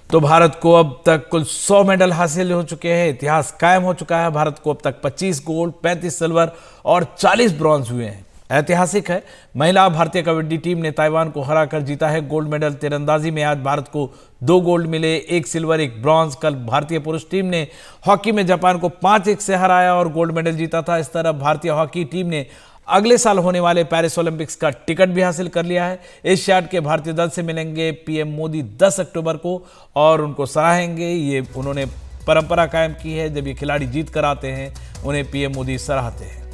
तो भारत को अब तक कुल 100 मेडल हासिल हो चुके हैं। इतिहास कायम हो चुका है। भारत को अब तक 25 गोल्ड, 35 सिल्वर और 40 ब्रॉन्ज हुए हैं। ऐतिहासिक है। महिला भारतीय कबड्डी टीम ने ताइवान को हराकर जीता है गोल्ड मेडल। तीरंदाजी में आज भारत को 2 गोल्ड मिले, 1 सिल्वर, 1 ब्रॉन्ज। कल भारतीय पुरुष टीम ने हॉकी में जापान को 5-1 से हराया और गोल्ड मेडल जीता था। इस तरह भारतीय हॉकी टीम ने अगले साल होने वाले पेरिस ओलंपिक्स का टिकट भी हासिल कर लिया है। एशियाड के भारतीय दल से मिलेंगे पीएम मोदी 10 अक्टूबर को और उनको सराहेंगे। ये उन्होंने परंपरा कायम की है, जब ये खिलाड़ी जीत कर आते हैं उन्हें पीएम मोदी सराहते हैं।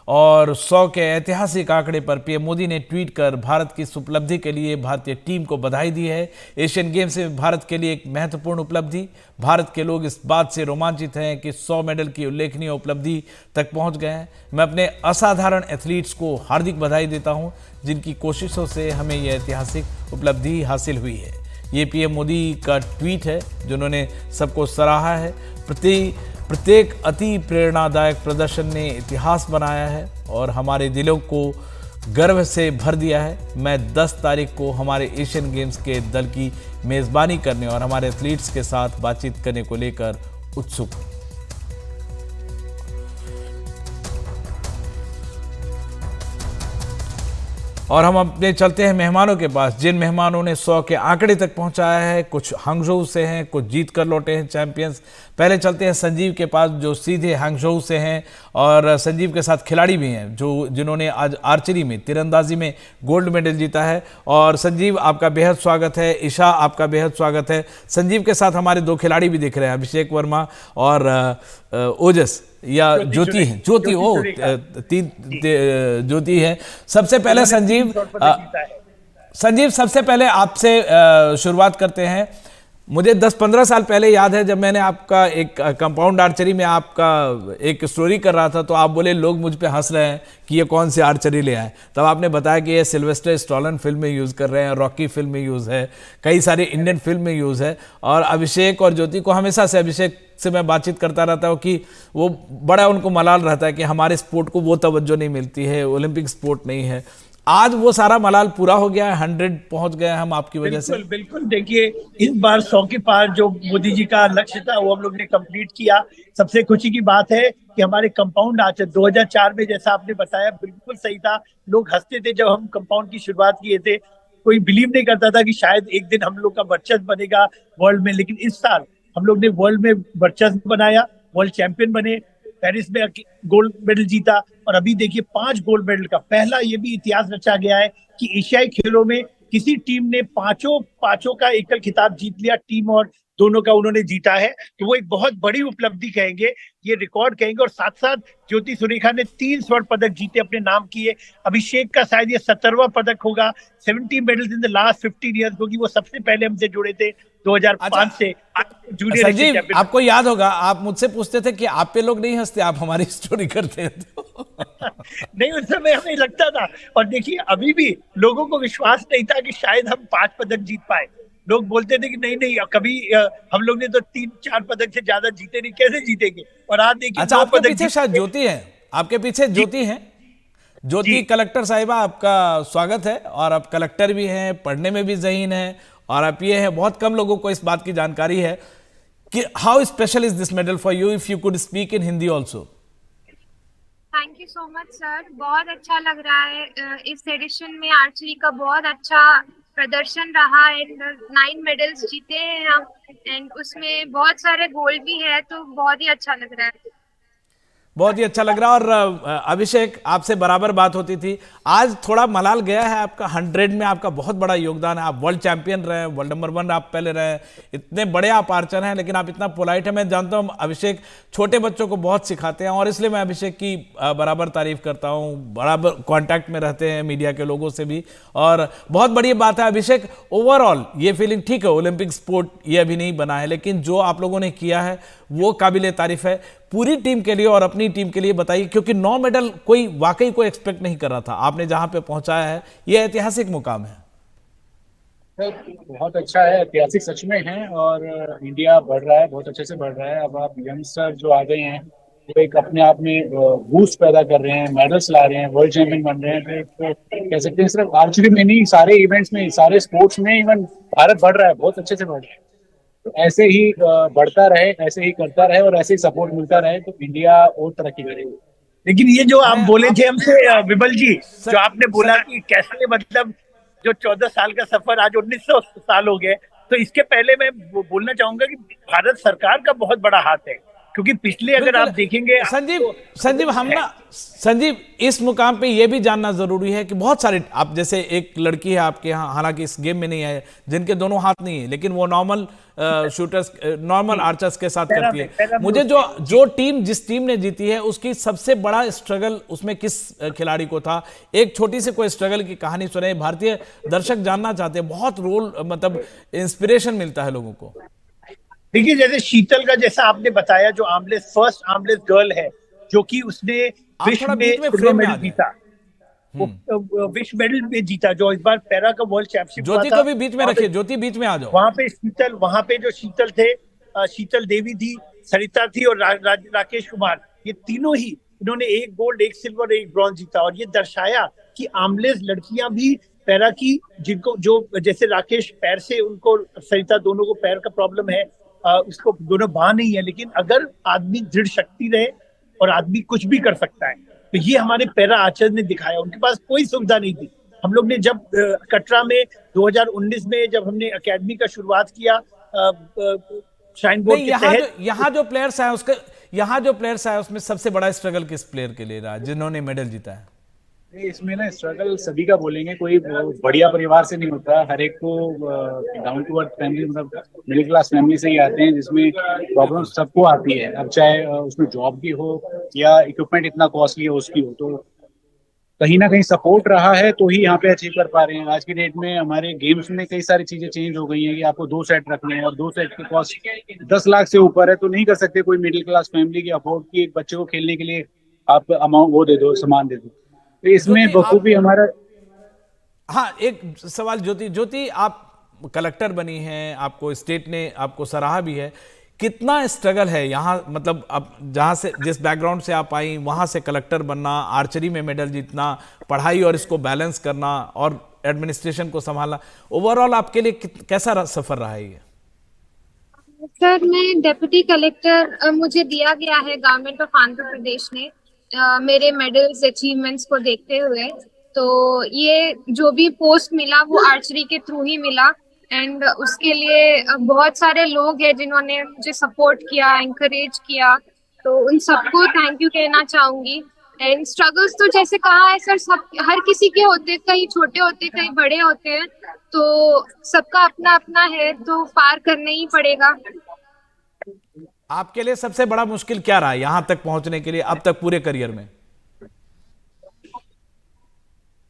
और 100 के ऐतिहासिक आंकड़े पर पीएम मोदी ने ट्वीट कर भारत की इस उपलब्धि के लिए भारतीय टीम को बधाई दी है। एशियन गेम्स में भारत के लिए एक महत्वपूर्ण उपलब्धि। भारत के लोग इस बात से रोमांचित हैं कि 100 मेडल की उल्लेखनीय उपलब्धि तक पहुंच गए हैं। मैं अपने असाधारण एथलीट्स को हार्दिक बधाई देता हूं, जिनकी कोशिशों से हमें यह ऐतिहासिक उपलब्धि हासिल हुई है। ये पीएम मोदी का ट्वीट है जिन्होंने सबको सराहा है। प्रत्येक अति प्रेरणादायक प्रदर्शन ने इतिहास बनाया है और हमारे दिलों को गर्व से भर दिया है। मैं 10 तारीख को हमारे एशियन गेम्स के दल की मेज़बानी करने और हमारे एथलीट्स के साथ बातचीत करने को लेकर उत्सुक हूं। और हम अपने चलते हैं मेहमानों के पास, जिन मेहमानों ने 100 के आंकड़े तक पहुंचाया है। कुछ हांगझोऊ से हैं, कुछ जीत कर लौटे हैं चैंपियंस। पहले चलते हैं संजीव के पास, जो सीधे हांगझोऊ से हैं और संजीव के साथ खिलाड़ी भी हैं जिन्होंने आज आर्चरी में, तीरंदाजी में गोल्ड मेडल जीता है। और संजीव, आपका बेहद स्वागत है। ईशा, आपका बेहद स्वागत है। संजीव के साथ हमारे 2 खिलाड़ी भी दिख रहे हैं, अभिषेक वर्मा और ओजस या ज्योति है, ज्योति ओ तीन ज्योति है। सबसे पहले संजीव सबसे पहले आपसे शुरुआत करते हैं। मुझे 10-15 साल पहले याद है, जब मैंने आपका एक कंपाउंड आर्चरी में आपका एक स्टोरी कर रहा था, तो आप बोले लोग मुझ पे हंस रहे हैं कि ये कौन सी आर्चरी ले आए। तब आपने बताया कि ये सिल्वेस्टर स्टैलोन फिल्म में यूज़ कर रहे हैं, रॉकी फिल्म में यूज़ है, कई सारे इंडियन फिल्म में यूज़ है। और अभिषेक और ज्योति को हमेशा से, अभिषेक से मैं बातचीत करता रहता हूँ कि वो बड़ा उनको मलाल रहता है कि हमारे स्पोर्ट को वो तवज्जो नहीं मिलती है, ओलंपिक स्पोर्ट नहीं है। आज वो सारा मलाल पूरा हो गया है, 100 पहुंच गए हम आपकी वजह से। बिल्कुल बिल्कुल। देखिए, इस बार 100 के पार जो मोदी जी का लक्ष्य था वो हम लोग ने कंप्लीट किया। सबसे खुशी की बात है कि हमारे कंपाउंड आर्चर 2004 में, जैसा आपने बताया, बिल्कुल सही था। लोग हंसते थे जब हम कंपाउंड की शुरुआत किए थे। कोई बिलीव नहीं करता था कि शायद एक दिन हम लोग का वर्चस्व बनेगा वर्ल्ड में। लेकिन इस साल हम लोग ने वर्ल्ड में वर्चस्व बनाया, वर्ल्ड चैंपियन बने, पेरिस में गोल्ड मेडल जीता। और अभी देखिए 5 गोल्ड मेडल का पहला ये भी इतिहास रचा गया है कि एशियाई खेलों में किसी टीम ने पांचों पांचों का एकल खिताब जीत लिया। टीम और दोनों का उन्होंने जीता है, तो वो एक बहुत बड़ी उपलब्धि कहेंगे, ये रिकॉर्ड कहेंगे। और साथ साथ ज्योति सुरेखा ने 3 स्वर्ण पदक जीते, अपने नाम किए। अभिषेक का शायद ये 17वां पदक होगा। 70 medals in the last 15 years, क्योंकि वो सबसे पहले हमसे जुड़े थे 2005 अच्छा से जूनियर एशियन संजीव, चैंपियन। आपको याद होगा आप मुझसे पूछते थे कि आप पे लोग नहीं हंसते, आप हमारी स्टोरी करते हैं तो नहीं, उस समय हमें लगता था। और देखिए, अभी भी लोगों को विश्वास नहीं था कि शायद हम 5 पदक जीत पाए। लोग बोलते थे कि नहीं नहीं, कभी हम लोग ने तो 3-4 पदक से ज्यादा जीते नहीं, कैसे जीतेंगे। और आज देखिए अच्छा, 9 आपके पदक पीछे जीत शायद के। ज्योति है। आपके पीछे जी ज्योति है। जी। ज्योति कलेक्टर साहिबा, आपका स्वागत है। और आप कलेक्टर भी हैं, पढ़ने में भी ज़हीन हैं और आप ये हैं। बहुत कम लोगों को इस बात की जानकारी है कि how special is this medal for you, if you could speak in Hindi also. Thank you so much sir. बहुत अच्छा लग रहा है। इस एडिशन में आर्चरी का बहुत अच्छा प्रदर्शन रहा है। 9 मेडल्स जीते हैं हम एंड उसमें बहुत सारे गोल्ड भी है, तो बहुत ही अच्छा लग रहा है। बहुत ही अच्छा लग रहा है। और अभिषेक, आपसे बराबर बात होती थी। आज थोड़ा मलाल गया है आपका। 100 में आपका बहुत बड़ा योगदान है। आप वर्ल्ड चैंपियन रहे, वर्ल्ड नंबर 1 आप पहले रहे, इतने बड़े आप आर्चर हैं, लेकिन आप इतना पोलाइट है। मैं जानता हूँ अभिषेक छोटे बच्चों को बहुत सिखाते हैं और इसलिए मैं अभिषेक की बराबर तारीफ करता हूँ। बराबर कांटेक्ट में रहते हैं मीडिया के लोगों से भी, और बहुत बड़ी बात है। अभिषेक, ओवरऑल ये फीलिंग, ठीक है ओलंपिक स्पोर्ट ये अभी नहीं बना है, लेकिन जो आप लोगों ने किया है वो काबिले तारीफ है। पूरी टीम के लिए और अपनी टीम के लिए बताइए, क्योंकि 9 मेडल कोई वाकई कोई एक्सपेक्ट नहीं कर रहा था। आपने जहां पे पहुंचाया है ये ऐतिहासिक मुकाम है। बहुत अच्छा है, ऐतिहासिक सच में है। और इंडिया बढ़ रहा है, बहुत अच्छे से बढ़ रहा है। अब आप यंगस्टर जो आ गए हैं वो एक अपने आप में बूस्ट पैदा कर रहे हैं, मेडल्स ला रहे हैं, वर्ल्ड चैंपियन बन रहे हैं। तो कह सकते हैं सिर्फ आर्चरी में नहीं, सारे इवेंट्स में, सारे स्पोर्ट्स में इवन भारत बढ़ रहा है, बहुत अच्छे से बढ़ रहा है। तो ऐसे ही बढ़ता रहे, ऐसे ही करता रहे और ऐसे ही सपोर्ट मिलता रहे तो इंडिया और तरक्की करेगी। लेकिन ये जो आप बोले थे हमसे विमल जी, सर- जो आपने बोला सर- कि कैसे मतलब जो 14 साल का सफर आज 1900 साल हो गए, तो इसके पहले मैं बोलना चाहूंगा कि भारत सरकार का बहुत बड़ा हाथ है, क्योंकि पिछले अगर आप बिल्कुल। देखेंगे संजीव संजीव हम ना संजीव इस मुकाम पे ये भी जानना जरूरी है कि बहुत सारे, आप जैसे एक लड़की है आपके यहाँ, हालांकि इस गेम में नहीं है, जिनके दोनों हाथ नहीं है, लेकिन वो नॉर्मल शूटर्स, नॉर्मल आर्चर्स के साथ करती है। मुझे जो टीम, जिस टीम ने जीती है, उसकी सबसे बड़ा स्ट्रगल उसमें किस खिलाड़ी को था? एक छोटी सी कोई स्ट्रगल की कहानी सुनाई, भारतीय दर्शक जानना चाहते हैं। बहुत रोल, मतलब इंस्पिरेशन मिलता है लोगों को। देखिए, जैसे शीतल का, जैसा आपने बताया, जो आर्मलेस, फर्स्ट आर्मलेस गर्ल है, जो कि उसने आप विश्व थोड़ा में बीच में सिल्वर फ्रेम में आ मेडल जाए। जीता, वो विश्व मेडल में जीता, जो इस बार पैरा का वर्ल्ड चैंपियनशिप हुआ ज्योति था। को भी बीच में वहाँ पे- रखिए, ज्योति बीच में आ जाओ। वहां पे जो शीतल थे, शीतल देवी थी, सरिता थी और राकेश कुमार, ये तीनों ही, इन्होंने एक गोल्ड, एक सिल्वर, एक ब्रॉन्ज जीता। और ये दर्शाया कि आर्मलेस लड़कियां भी पैरा की, जिनको जो जैसे राकेश पैर से, उनको, सरिता दोनों को पैर का प्रॉब्लम है, उसको दोनों बांह नहीं है, लेकिन अगर आदमी दृढ़ शक्ति रहे और आदमी कुछ भी कर सकता है। तो ये हमारे पैरा आर्चर ने दिखाया। उनके पास कोई सुविधा नहीं थी। हम लोग ने जब कटरा में 2019 में जब हमने एकेडमी का शुरुआत किया, श्राइन बोर्ड नहीं, के तहत, यहाँ जो प्लेयर्स आए उसके, यहाँ जो प्लेयर्स आए उसमें सबसे बड़ा स्ट्रगल किस प्लेयर के लिए रहा जिन्होंने मेडल जीता है? इसमें ना स्ट्रगल सभी का बोलेंगे, कोई बढ़िया परिवार से नहीं होता। हर एक को डाउन टू अर्थ फैमिली, मतलब मिडिल क्लास फैमिली से ही आते हैं, जिसमें प्रॉब्लम सबको आती है। अब चाहे उसमें जॉब की हो या इक्विपमेंट इतना कॉस्टली हो उसकी हो, तो कहीं ना कहीं सपोर्ट रहा है तो ही यहाँ पे अचीव कर पा रहे हैं। आज की डेट में हमारे गेम्स में कई सारी चीजें चेंज हो गई हैं कि आपको 2 सेट रखने हैं और 2 सेट की कॉस्ट 10 लाख से ऊपर है, तो नहीं कर सकते कोई मिडिल क्लास फैमिली की अफोर्ड की एक बच्चे को खेलने के लिए आप अमाउंट वो दे दो, सामान दे दो। तो इसमें ज्योति, बखूबी हमारा। हाँ, एक सवाल ज्योति, ज्योति आप कलेक्टर बनी हैं, आपको स्टेट ने आपको सराहा भी है, कितना स्ट्रगल है यहाँ, मतलब अब जहाँ से, जिस बैकग्राउंड से आप आई, वहाँ से कलेक्टर बनना, आर्चरी में मेडल जीतना, पढ़ाई और इसको बैलेंस करना और एडमिनिस्ट्रेशन को संभालना, ओवरऑल आपके लिए कैसा सफर रहा है ये? सर, मैं डेप्यूटी कलेक्टर मुझे दिया गया है गवर्नमेंट ऑफ आंध्र प्रदेश ने, मेरे मेडल्स अचीवमेंट्स को देखते हुए। तो ये जो भी पोस्ट मिला वो आर्चरी के थ्रू ही मिला। एंड उसके लिए बहुत सारे लोग हैं जिन्होंने मुझे सपोर्ट किया, एंकरेज किया, तो उन सबको थैंक यू कहना चाहूंगी। एंड स्ट्रगल्स तो जैसे कहा है सर, सब हर किसी के होते, कहीं छोटे होते, कहीं बड़े होते हैं, तो सबका अपना अपना है, तो पार करना ही पड़ेगा। आपके लिए सबसे बड़ा मुश्किल क्या रहा यहां तक पहुंचने के लिए अब तक पूरे करियर में?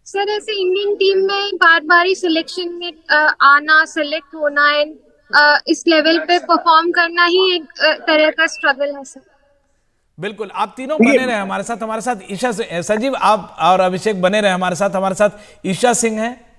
सर, ऐसे इंडियन टीम में बार बार ही सिलेक्शन में आना, सेलेक्ट होना एंड इस लेवल पे परफॉर्म करना ही एक तरह का स्ट्रगल है सर। बिल्कुल, आप तीनों बने रहे हमारे साथ ईशा संजीव, आप और अभिषेक बने रहे हमारे साथ ईशा सिंह है,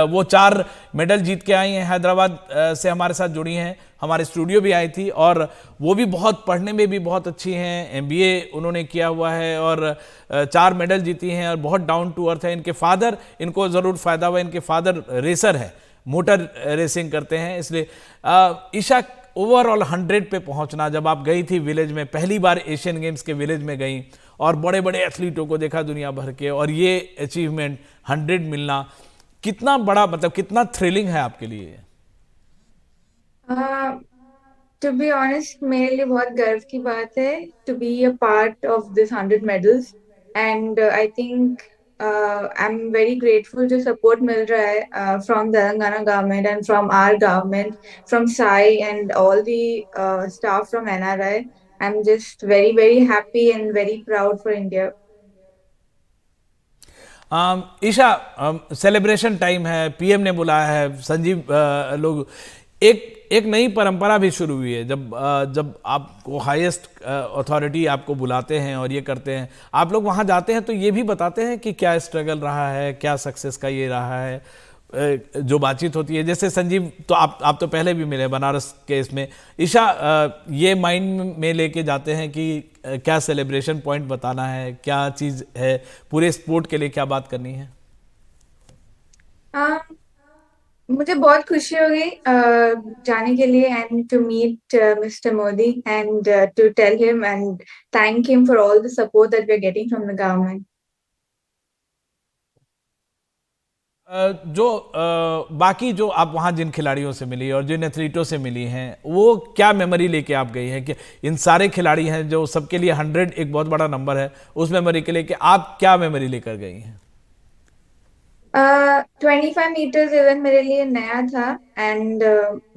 वो 4 मेडल जीत के आई हैं, हैदराबाद से हमारे साथ जुड़ी हैं, हमारे स्टूडियो भी आई थी, और वो भी बहुत पढ़ने में भी बहुत अच्छी हैं, MBA उन्होंने किया हुआ है और 4 मेडल जीती हैं और बहुत डाउन टू अर्थ है। इनके फादर, इनको ज़रूर फ़ायदा हुआ, इनके फादर रेसर है, मोटर रेसिंग करते हैं, इसलिए ईशा, ओवरऑल 100 पे पहुंचना, जब आप गई थी विलेज में, पहली बार एशियन गेम्स के विलेज में गई और बड़े बड़े एथलीटों को देखा दुनिया भर के, और ये अचीवमेंट 100 मिलना कितना बड़ा, मतलब कितना थ्रिलिंग है आपके लिए? टू बी ऑनेस्ट, मेरे लिए बहुत गर्व की बात है to be a part of this 100 medals. And I think I am very grateful जो सपोर्ट मिल रहा है from Telangana government and from our government, from SAI and all the staff from NRI। I am just very very happy and very proud for India. Isha, celebration time है, PM ने बुलाया है, संजीव, लोग, एक नई परंपरा भी शुरू हुई है, जब आपको हाईएस्ट अथॉरिटी आपको बुलाते हैं और ये करते हैं, आप लोग वहाँ जाते हैं तो ये भी बताते हैं कि क्या स्ट्रगल रहा है, क्या सक्सेस का ये रहा है, जो बातचीत होती है, जैसे संजीव तो आप तो पहले भी मिले बनारस के इसमें, ईशा ये माइंड में लेके जाते हैं कि क्या सेलिब्रेशन पॉइंट बताना है, क्या चीज़ है पूरे स्पोर्ट के लिए, क्या बात करनी है? मुझे बहुत खुशी होगी जाने के लिए and to meet mister Modi and to tell him and thank him for all the support that we are getting from the government. जो बाकी जो आप वहाँ जिन खिलाड़ियों से मिली और जिन एथलीटों से मिली हैं, वो क्या मेमोरी लेके आप गई हैं कि इन सारे खिलाड़ी हैं जो सबके लिए 100 एक बहुत बड़ा नंबर है, उस मेमोरी के लिए कि आप क्या मेमोरी लेकर गई हैं? 25 मीटर्स इवेंट मेरे लिए नया था एंड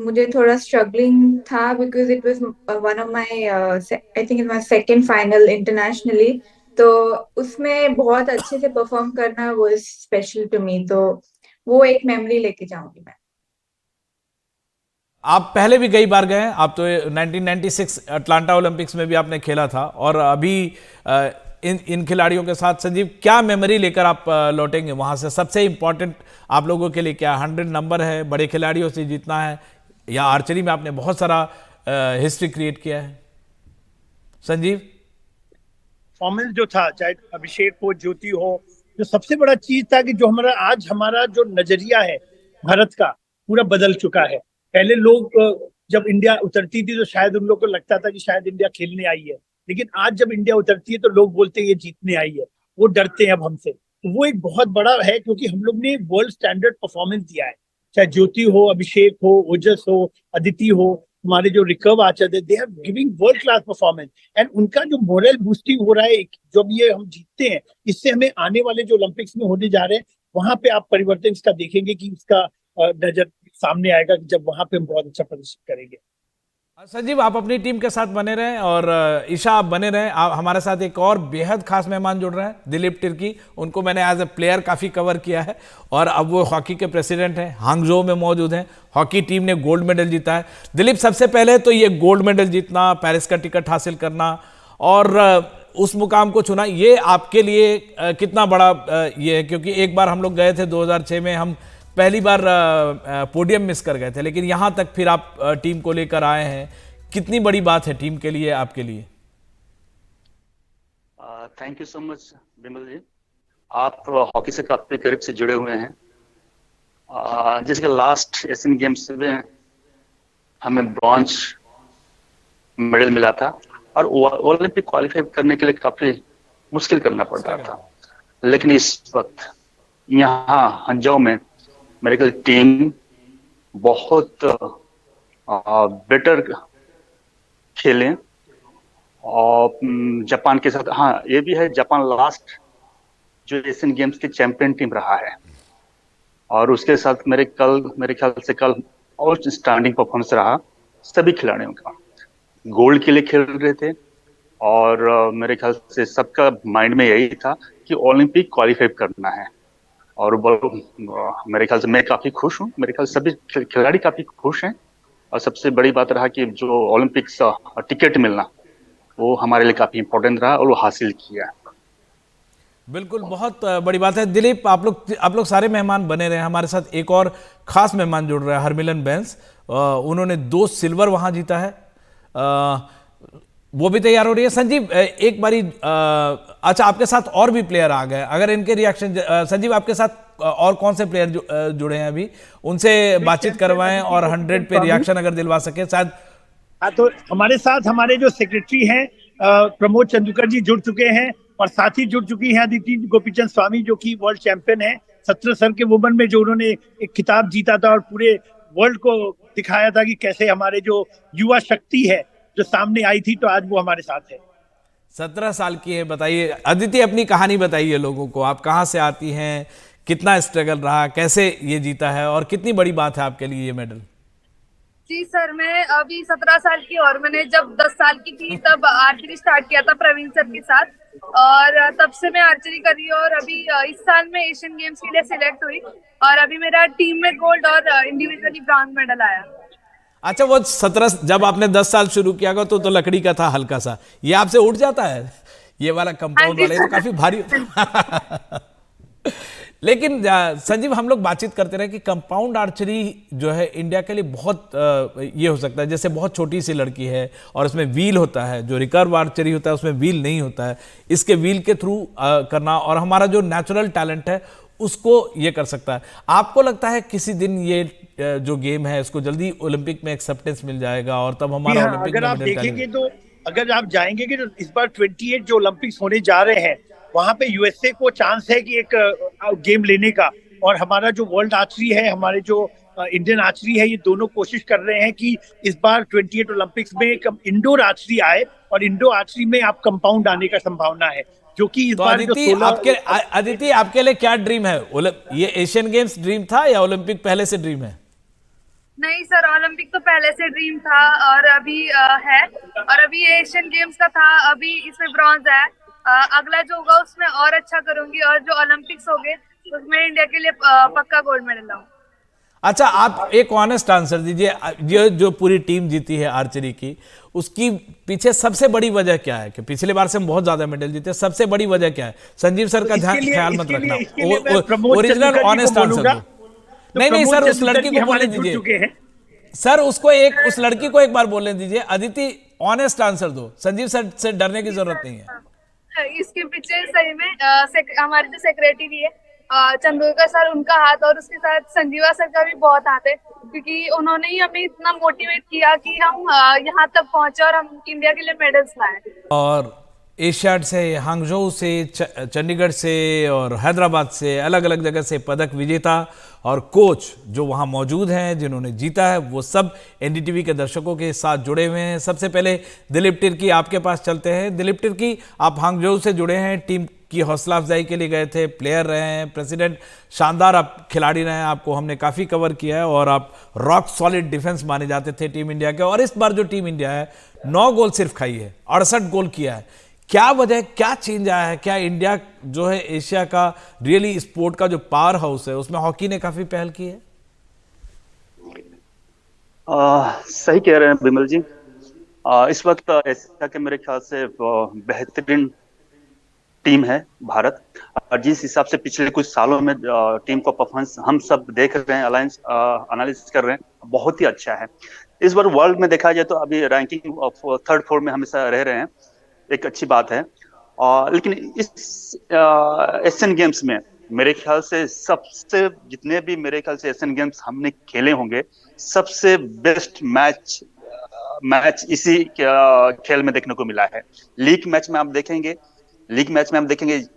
मुझे थोड़ा स्ट्रगलिंग था because it was one of my I think it my second final internationally, तो उसमें बहुत अच्छे से परफॉर्म करना वो स्पेशल टू मी, तो वो एक मेमोरी लेके जाऊंगी मैं। आप पहले भी कई बार गए हैं, आप तो 1996 अटलांटा ओलंपिक्स में भी आपने खेला था, और अभी इन खिलाड़ियों के साथ संजीव क्या मेमोरी लेकर आप लौटेंगे वहां से? सबसे इंपॉर्टेंट आप लोगों के लिए क्या 100 नंबर है, बड़े खिलाड़ियों से जीतना है, या आर्चरी में आपने बहुत सारा हिस्ट्री क्रिएट किया है? संजीव, परफॉर्मेंस जो था, चाहे अभिषेक हो, ज्योति हो, जो सबसे बड़ा चीज था कि जो हमारा जो नजरिया है भारत का पूरा बदल चुका है। पहले लोग जब इंडिया उतरती थी तो शायद उन लोग को लगता था कि शायद इंडिया खेलने आई है, लेकिन आज जब इंडिया उतरती है तो लोग बोलते हैं ये जीतने आई है, वो डरते हैं अब हमसे। तो वो एक बहुत बड़ा है क्योंकि हम लोग ने वर्ल्ड स्टैंडर्ड परफॉर्मेंस दिया है, चाहे ज्योति हो, अभिषेक हो, ओजस हो, अदिति हो, हमारे जो recurve archers, they are giving world class performance and उनका जो मोरल बूस्टिंग हो रहा है जब ये हम जीतते हैं, इससे हमें आने वाले जो ओलंपिक्स में होने जा रहे हैं वहां पे आप परिवर्तन इसका देखेंगे कि इसका नजर सामने आएगा कि जब वहां पे हम बहुत अच्छा प्रदर्शन करेंगे। संजीव आप अपनी टीम के साथ बने रहें, और ईशा आप बने रहें। आप हमारे साथ एक और बेहद खास मेहमान जुड़ रहे हैं, दिलीप तिर्की। उनको मैंने एज ए प्लेयर काफ़ी कवर किया है, और अब वो हॉकी के प्रेसिडेंट हैं, हांगझो में मौजूद हैं। हॉकी टीम ने गोल्ड मेडल जीता है। दिलीप, सबसे पहले तो ये गोल्ड मेडल जीतना, पेरिस का टिकट हासिल करना और उस मुकाम को चुना, ये आपके लिए कितना बड़ा ये है? क्योंकि एक बार हम लोग गए थे 2006 में, हम पहली बार पोडियम मिस कर गए थे, लेकिन यहाँ तक फिर आप टीम को लेकर आए हैं। कितनी बड़ी बात है टीम के लिए, आपके लिए? Thank you so much Bimal ji, आप हॉकी से काफी करीब से जुड़े हुए हैं। जिसके लास्ट एशियन गेम्स में हमें ब्रॉन्ज मेडल मिला था और ओलंपिक क्वालिफाई करने के लिए काफी मुश्किल करना पड़ रहा था, लेकिन इस वक्त यहाँ हंजाओ में मेडिकल टीम बहुत बेटर खेले और जापान के साथ, हाँ ये भी है, जापान लास्ट जो एशियन गेम्स की चैंपियन टीम रहा है, और उसके साथ मेरे ख्याल से कल और स्टैंडिंग परफॉर्मेंस रहा सभी खिलाड़ियों का। गोल्ड के लिए खेल रहे थे और मेरे ख्याल से सबका माइंड में यही था कि ओलंपिक क्वालिफाई करना है, और मेरे ख्याल से मैं काफी खुश हूँ, मेरे ख्याल से सभी खिलाड़ी काफी खुश हैं। और सबसे बड़ी बात रहा कि जो ओलंपिक्स टिकट मिलना वो हमारे लिए काफी इंपॉर्टेंट रहा और वो हासिल किया। बिल्कुल, बहुत बड़ी बात है। दिलीप, आप लोग सारे मेहमान बने रहे। हमारे साथ एक और खास मेहमान जुड़ रहा है, हरमिलन बैंस। उन्होंने 2 सिल्वर वहां जीता है, वो भी तैयार हो रही है। संजीव, एक बारी अच्छा, आपके साथ और भी प्लेयर आ गए, अगर इनके रिएक्शन, संजीव आपके साथ और कौन से प्लेयर जुड़े हैं अभी, उनसे बातचीत करवाएं और 100 पे रिएक्शन अगर दिलवा सके शायद। हाँ, तो हमारे साथ हमारे जो सेक्रेटरी हैं प्रमोद चंदुकर जी जुड़ चुके हैं, और साथ ही जुड़ चुकी हैं अदिति गोपीचंद स्वामी जो कि वर्ल्ड चैंपियन है 17 साल के वुमन में, जो उन्होंने एक खिताब जीता था और पूरे वर्ल्ड को दिखाया था कि कैसे हमारे जो युवा शक्ति है जो सामने आई थी, तो आज वो हमारे साथ है। 17 साल की है। बताइए अदिति, अपनी कहानी बताइए लोगों को, आप कहाँ से आती हैं, कितना स्ट्रगल रहा, कैसे ये जीता है और कितनी बड़ी बात है आपके लिए ये मेडल? जी सर, मैं अभी 17 साल की, और मैंने जब 10 साल की थी तब आर्चरी स्टार्ट किया था प्रवीण सर के साथ, और तब से मैं आर्चरी कर रही हूँ, और अभी इस साल मैं एशियन गेम्स के लिए सिलेक्ट हुई, और अभी मेरा टीम में गोल्ड और इंडिविजुअली ब्रॉन्ज मेडल आया। अच्छा, वो 17 जब आपने 10 साल शुरू किया तो लकड़ी का था हल्का सा, ये आपसे उठ जाता है? ये वाला कंपाउंड वाला, ये तो काफी भारी होता है। लेकिन संजीव, हम लोग बातचीत करते रहे कि कंपाउंड आर्चरी जो है इंडिया के लिए बहुत ये हो सकता है, जैसे बहुत छोटी सी लड़की है और उसमें व्हील होता है, जो रिकर्व आर्चरी होता है उसमें व्हील नहीं होता है, इसके व्हील के थ्रू करना, और हमारा जो नेचुरल टैलेंट है उसको ये कर सकता है। आपको लगता है किसी दिन ये जो गेम है इसको जल्दी ओलंपिक में एक्सेप्टेंस मिल जाएगा और तब हमारा ओलंपिक अगर में आप मेडल देखेंगे तो अगर आप जाएंगे कि इस बार 28 जो ओलंपिक्स होने जा रहे हैं वहां पे यूएसए को चांस है कि एक गेम लेने का, और हमारा जो वर्ल्ड आर्चरी है, हमारे जो इंडियन आर्चरी है, ये दोनों कोशिश कर रहे हैं कि इस बार 28 ओलंपिक्स में एक इंडोर आर्चरी आए, और इंडोर आर्चरी में आप कंपाउंड आने का संभावना है, जो कि इस तो बार जो 16 अदिति आपके लिए क्या ड्रीम है? ये एशियन गेम्स ड्रीम था या ओलंपिक पहले से ड्रीम है? नहीं सर, ओलंपिक तो पहले से ड्रीम था और अभी है, और अभी एशियन गेम्स का था, अभी इसमें ब्रॉन्ज है। अगला जो होगा उसमें और अच्छा करूंगी, और जो ओलंपिक्स हो गए उसमें इंडिया के लिए पक्का गोल्ड मेडल लाऊं। अच्छा, आप एक ऑनेस्ट आंसर दीजिए, ये जो पूरी टीम जीती है आर्चरी की, उसकी पीछे सबसे बड़ी वजह क्या है? कि पिछले बार से हम बहुत ज्यादा मेडल जीते, सबसे बड़ी वजह क्या है? संजीव सर का ख्याल मत रखना, ओरिजिनल ऑनेस्ट आंसर दो। नहीं सर, उस लड़की को बोलने दीजिए सर, उस लड़की को एक बार बोलने दीजिए। अदिति, ऑनेस्ट आंसर दो, संजीव सर से डरने की जरूरत नहीं है। इसके पीछे सही में हमारे जो सेक्रेटरी है चंदोरकर सर, उनका हाथ, और उसके साथ संजीवा सर का भी बहुत हाथ है, क्योंकि उन्होंने ही हमें इतना मोटिवेट किया कि हम यहाँ तक पहुंचे और हम इंडिया के लिए मेडल्स लाए। और एशियाड से, हांगझोउ से, चंडीगढ़ से और हैदराबाद से, अलग अलग जगह से पदक विजेता और कोच जो वहाँ मौजूद हैं, जिन्होंने जीता है, वो सब एनडीटीवी के दर्शकों के साथ जुड़े हुए हैं। सबसे पहले दिलीप तिर्की आपके पास चलते हैं। दिलीप तिर्की, आप हांगझोउ से जुड़े हैं, टीम की हौसला अफजाई के लिए गए थे, प्लेयर रहे हैं, प्रेसिडेंट, शानदार आप खिलाड़ी रहे हैं, आपको हमने काफ़ी कवर किया है और आप रॉक सॉलिड डिफेंस माने जाते थे टीम इंडिया के। और इस बार जो टीम इंडिया है 9 गोल सिर्फ खाई है, 68 गोल किया है। क्या वजह, क्या चेंज आया है? क्या इंडिया जो है एशिया का रियली स्पोर्ट का जो पावर हाउस है, उसमें हॉकी ने काफी पहल की है? सही कह रहे हैं विमल जी। इस वक्त एशिया के मेरे ख्याल से बेहतरीन टीम है भारत, और जिस हिसाब से पिछले कुछ सालों में टीम का परफॉर्मेंस हम सब देख रहे हैं, अलायंस एनालिसिस कर रहे हैं, बहुत ही अच्छा है। इस बार वर्ल्ड में देखा जाए तो अभी रैंकिंग ऑफ 3rd 4 में हमेशा रह रहे हैं, एक अच्छी बात है। लेकिन इस एशियन गेम्स में मेरे ख्याल से सबसे, जितने भी मेरे ख्याल से एशियन गेम्स हमने खेले होंगे, सबसे बेस्ट मैच इसी खेल में देखने को मिला है। लीग मैच में आप देखेंगे,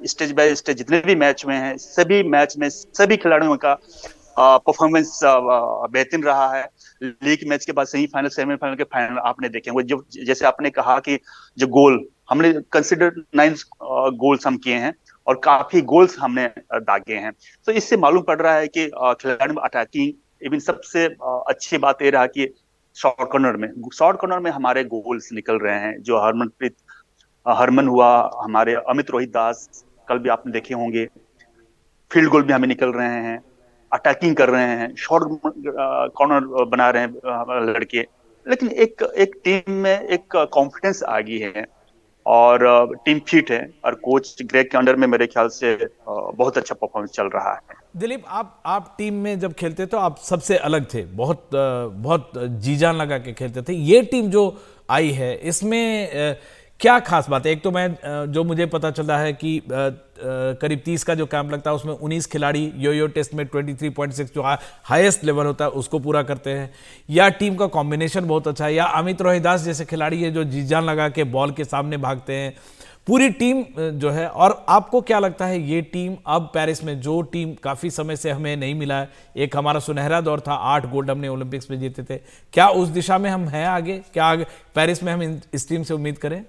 स्टेज बाय स्टेज जितने भी मैच में हैं, सभी मैच में सभी खिलाड़ियों का परफॉर्मेंस बेहतरीन रहा है। लीग मैच के बाद सेमीफाइनल, सेमीफाइनल के फाइनल आपने देखे होंगे। जो जैसे आपने कहा कि जो गोल हमने कंसिडर 9 गोल्स हम किए हैं और काफी गोल्स हमने दागे हैं, तो इससे मालूम पड़ रहा है कि खिलाड़ियों में अटैकिंग, इवन सबसे अच्छी बात ये रहा कि शॉर्ट कॉर्नर में हमारे गोल्स निकल रहे हैं। जो हरमन हुआ, हमारे अमित रोहित दास, कल भी आपने देखे होंगे, फील्ड गोल भी हमें निकल रहे हैं, अटैकिंग कर रहे हैं, शॉर्ट कॉर्नर बना रहे हैं लड़के। लेकिन एक टीम में एक कॉन्फिडेंस आ गई है और टीम फिट है, और कोच ग्रेग के अंडर में मेरे ख्याल से बहुत अच्छा परफॉर्मेंस चल रहा है। दिलीप, आप टीम में जब खेलते तो आप सबसे अलग थे, बहुत जी जान लगा के खेलते थे। ये टीम जो आई है, इसमें क्या खास बात है? एक तो मैं जो मुझे पता चला है कि करीब 30 का जो कैंप लगता है उसमें 19 खिलाड़ी यो टेस्ट में 23.6 जो हाईएस्ट लेवल होता है उसको पूरा करते हैं, या टीम का कॉम्बिनेशन बहुत अच्छा है, या अमित रोहित दास जैसे खिलाड़ी है जो जी जान लगा के बॉल के सामने भागते हैं, पूरी टीम जो है। और आपको क्या लगता है ये टीम अब पेरिस में, जो टीम काफ़ी समय से हमें नहीं मिला है, एक हमारा सुनहरा दौर था, 8 गोल्ड हमने ओलंपिक्स में जीते थे, क्या उस दिशा में हम हैं आगे? क्या आगे पेरिस में हम इस टीम से उम्मीद करें?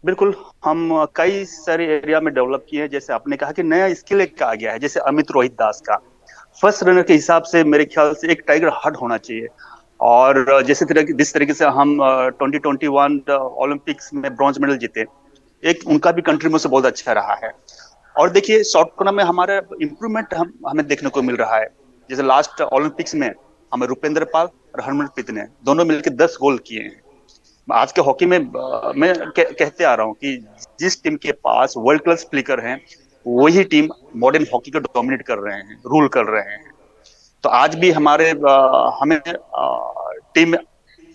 बिल्कुल, हम कई सारे एरिया में डेवलप किए हैं। जैसे आपने कहा कि नया स्किल एक आ गया है, जैसे अमित रोहित दास का फर्स्ट रनर के हिसाब से मेरे ख्याल से एक टाइगर हट होना चाहिए। और जिस तरीके से हम 2021 ओलंपिक्स में ब्रॉन्ज मेडल जीते, एक उनका भी कंट्रीब्यूशन बहुत अच्छा रहा है। और देखिए शॉर्ट कॉर्नर में हमारा इम्प्रूवमेंट हमें देखने को मिल रहा है। जैसे लास्ट ओलंपिक्स में हमें रुपेंद्र पाल और हरमनप्रीत ने दोनों मिलकर 10 गोल किए हैं। आज के हॉकी में मैं कहते आ रहा हूँ कि जिस टीम के पास वर्ल्ड क्लास प्लेयर हैं, वही टीम मॉडर्न हॉकी को डोमिनेट कर रहे हैं, रूल कर रहे हैं। तो आज भी हमें टीम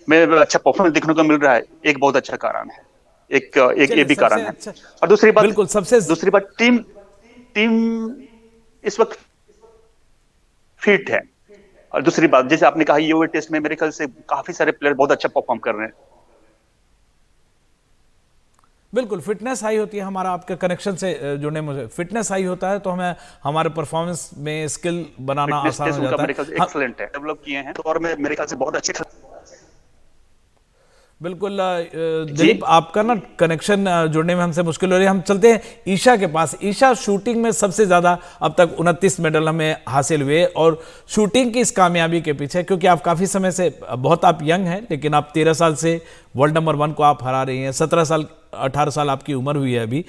में अच्छा परफॉर्मेंस देखने को मिल रहा है, एक बहुत अच्छा कारण है, एक ये चलिए, भी कारण सबसे है। अच्छा और बिल्कुल सबसे दूसरी बात टीम इस वक्त फिट है। और दूसरी बात, जैसे आपने कहा यूए टेस्ट में मेरे ख्याल से काफी सारे प्लेयर बहुत अच्छा परफॉर्म कर रहे हैं। बिल्कुल फिटनेस हाई होती है, हमारा आपके कनेक्शन से जुड़ने में फिटनेस हाई होता है तो हमें हमारे परफॉर्मेंस में स्किल बनाना आसान हो जाता मेरे ख्याल से है। एक्सीलेंट है, डेवलप किए हैं तो, और मेरे ख्याल से बहुत अच्छे। बिल्कुल दिलीप, आपका ना कनेक्शन जुड़ने में हमसे मुश्किल हो रही है। हम चलते हैं ईशा के पास। ईशा, शूटिंग में सबसे ज़्यादा अब तक 29 मेडल हमें हासिल हुए, और शूटिंग की इस कामयाबी के पीछे, क्योंकि आप काफ़ी समय से, बहुत आप यंग हैं लेकिन आप 13 साल से वर्ल्ड नंबर 1 को आप हरा रही हैं, 17 साल 18 साल आपकी उम्र हुई है अभी।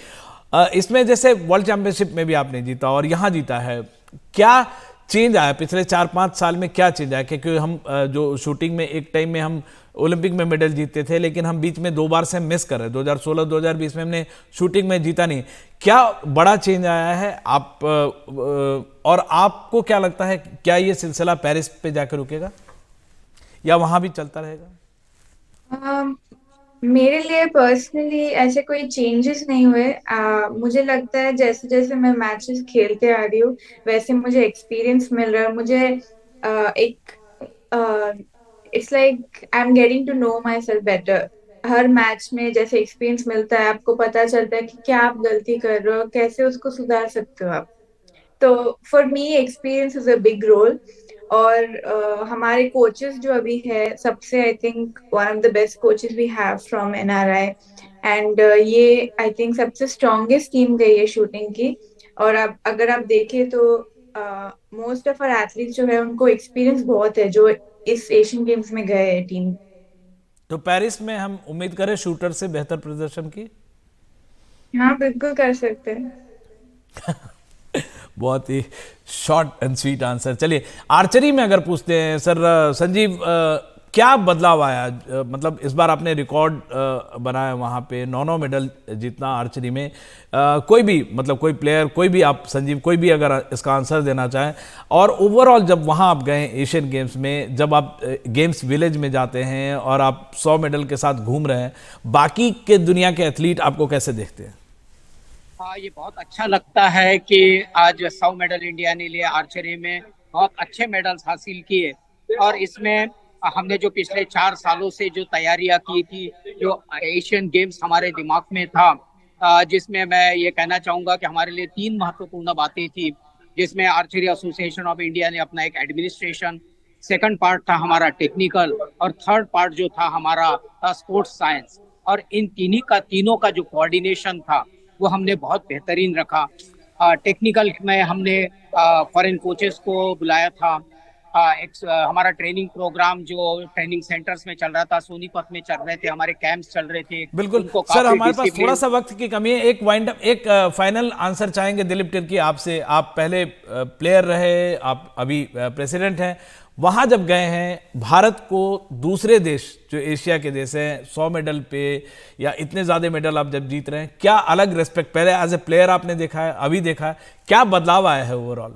इसमें जैसे वर्ल्ड चैंपियनशिप में भी आपने जीता और यहाँ जीता है, क्या चेंज आया पिछले 4-5 साल में? क्या चेंज आया? क्योंकि हम जो शूटिंग में एक टाइम में हम ओलंपिक में मेडल जीतते थे, लेकिन हम बीच में 2 बार से मिस कर रहे हैं। 2016 2020 में हमने शूटिंग में जीता नहीं। क्या बड़ा चेंज आया है और आपको क्या लगता है, क्या ये सिलसिला पेरिस पे जाकर रुकेगा या वहां भी चलता रहेगा? मेरे लिए पर्सनली ऐसे कोई चेंजेस नहीं हुए। मुझे लगता है जैसे जैसे मैं मैचेस खेलते आ रही हूँ वैसे मुझे एक्सपीरियंस मिल रहा है। मुझे एक it's like I am getting to know myself better. हर मैच में जैसे एक्सपीरियंस मिलता है, आपको पता चलता है कि क्या आप गलती कर रहे हो, कैसे उसको सुधार सकते हो आप। तो for me experience is a big role. और हमारे कोचेस जो अभी है, सबसे I think one of the best coaches we have from NRI. And ये आई थिंक सबसे स्ट्रॉन्गेस्ट टीम गई है शूटिंग की। और अब अगर आप देखें तो मोस्ट ऑफ आवर एथलीट्स जो है उनको एक्सपीरियंस बहुत है जो इस एशियन गेम्स में गए हैं टीम। तो पेरिस में हम उम्मीद करें शूटर से बेहतर प्रदर्शन की? हाँ, बिल्कुल कर सकते हैं। बहुत ही शॉर्ट एंड स्वीट आंसर। चलिए, आर्चरी में अगर पूछते हैं सर, संजीव, क्या बदलाव आया? मतलब इस बार आपने रिकॉर्ड बनाया वहाँ पे, 9 मेडल जीतना आर्चरी में। कोई भी, मतलब कोई प्लेयर, कोई भी, आप संजीव कोई भी अगर इसका आंसर देना चाहें, और ओवरऑल जब वहाँ आप गए एशियन गेम्स में, जब आप गेम्स विलेज में जाते हैं और आप 100 मेडल के साथ घूम रहे हैं, बाकी के दुनिया के एथलीट आपको कैसे देखते हैं? हाँ, ये बहुत अच्छा लगता है कि आज 100 मेडल इंडिया ने लिए आर्चरी में, बहुत अच्छे मेडल्स हासिल किए। और इसमें हमने जो पिछले 4 सालों से जो तैयारियां की थी, जो एशियन गेम्स हमारे दिमाग में था, जिसमें मैं ये कहना चाहूंगा कि हमारे लिए 3 महत्वपूर्ण बातें थी, जिसमें आर्चरी एसोसिएशन ऑफ इंडिया ने अपना एक एडमिनिस्ट्रेशन, सेकंड पार्ट था हमारा टेक्निकल, और थर्ड पार्ट जो था हमारा स्पोर्ट्स साइंस। और इन तीनों का जो कोऑर्डिनेशन था वो हमने बहुत बेहतरीन रखा। टेक्निकल में हमने फॉरेन कोचेस को बुलाया था। हमारा ट्रेनिंग प्रोग्राम जो ट्रेनिंग सेंटर्स में चल रहा था, सोनीपत में चल रहे थे, हमारे कैंप्स चल रहे थे। बिल्कुल सर, हमारे पास थोड़ा सा वक्त की कमी है। एक वाइंड अप, एक फाइनल आंसर चाहेंगे दिलीप तिर्की आपसे। आप पहले प्लेयर रहे, आप अभी प्रेसिडेंट हैं। वहां जब गए हैं, भारत को दूसरे देश जो एशिया के देश हैं 100 मेडल पे या इतने ज्यादा मेडल आप जब जीत रहे हैं, क्या अलग रेस्पेक्ट पहले एज ए प्लेयर आपने देखा है, अभी देखा है, क्या बदलाव आया है ओवरऑल?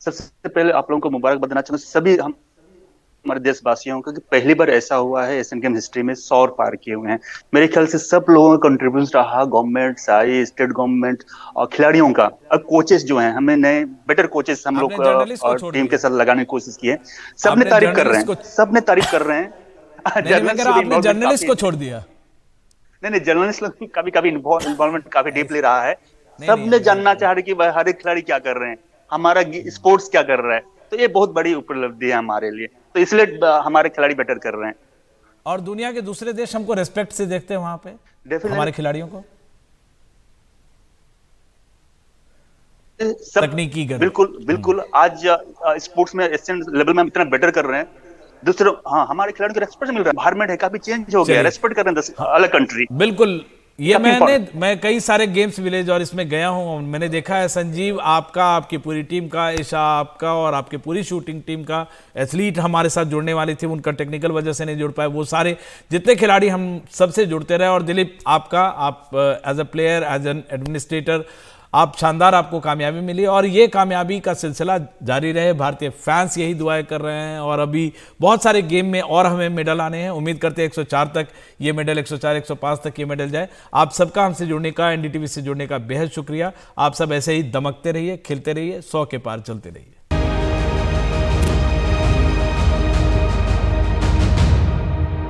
सबसे पहले आप लोगों को मुबारकबाद देना चाहूंगा, सभी हमारे देशवासियों को, कि पहली बार ऐसा हुआ है एशियन गेम हिस्ट्री में 100 पार किए हुए हैं। मेरे ख्याल से सब लोगों का कंट्रीब्यूशन रहा, गवर्नमेंट, सारी स्टेट गवरनमेंट और खिलाड़ियों का, और कोचेस जो हैं, हमें नए बेटर कोचेस हम लोग और टीम के साथ लगाने की कोशिश की है। सबने तारीफ कर रहे हैं, सबने तारीफ कर रहे हैं। आपने जर्नलिस्ट को छोड़ दिया? नहीं, जर्नलिस्ट लोग कभी कभी इन्वॉल्वमेंट काफी डीपली रहा है। सबने जानना चाह रहे कि हर एक खिलाड़ी क्या कर रहे हैं, हमारा स्पोर्ट्स क्या कर रहा है। तो ये बहुत बड़ी उपलब्धि है हमारे लिए, तो इसलिए हमारे खिलाड़ी बेटर कर रहे हैं। और दुनिया के दूसरे देश हमको रेस्पेक्ट से देखते हैं वहां पे हमारे खिलाड़ियों को, तकनीकी बिल्कुल आज स्पोर्ट्स में एशियन लेवल में हम इतना बेटर कर रहे हैं। दूसरे, हाँ, हमारे खिलाड़ियों को रेस्पेक्ट मिल रहा है, एनवायरमेंट है काफी चेंज हो गया, रेस्पेक्ट कर रहे हैं अलग कंट्री। बिल्कुल ये मैं कई सारे गेम्स विलेज और इसमें गया हूँ, मैंने देखा है संजीव, आपका, आपकी पूरी टीम का, ईशा आपका और आपकी पूरी शूटिंग टीम का, एथलीट हमारे साथ जुड़ने वाली थी, उनका टेक्निकल वजह से नहीं जुड़ पाए, वो सारे जितने खिलाड़ी हम सबसे जुड़ते रहे। और दिलीप आपका, आप as a player, as an administrator, आप शानदार, आपको कामयाबी मिली और ये कामयाबी का सिलसिला जारी रहे। भारतीय फैंस यही दुआएं कर रहे हैं और अभी बहुत सारे गेम में और हमें मेडल आने हैं। उम्मीद करते हैं 104 तक ये मेडल, 104 105 तक ये मेडल जाए। आप सबका हमसे जुड़ने का, एनडीटीवी से जुड़ने का बेहद शुक्रिया। आप सब ऐसे ही दमकते रहिए, खिलते रहिए, 100 के पार चलते रहिए।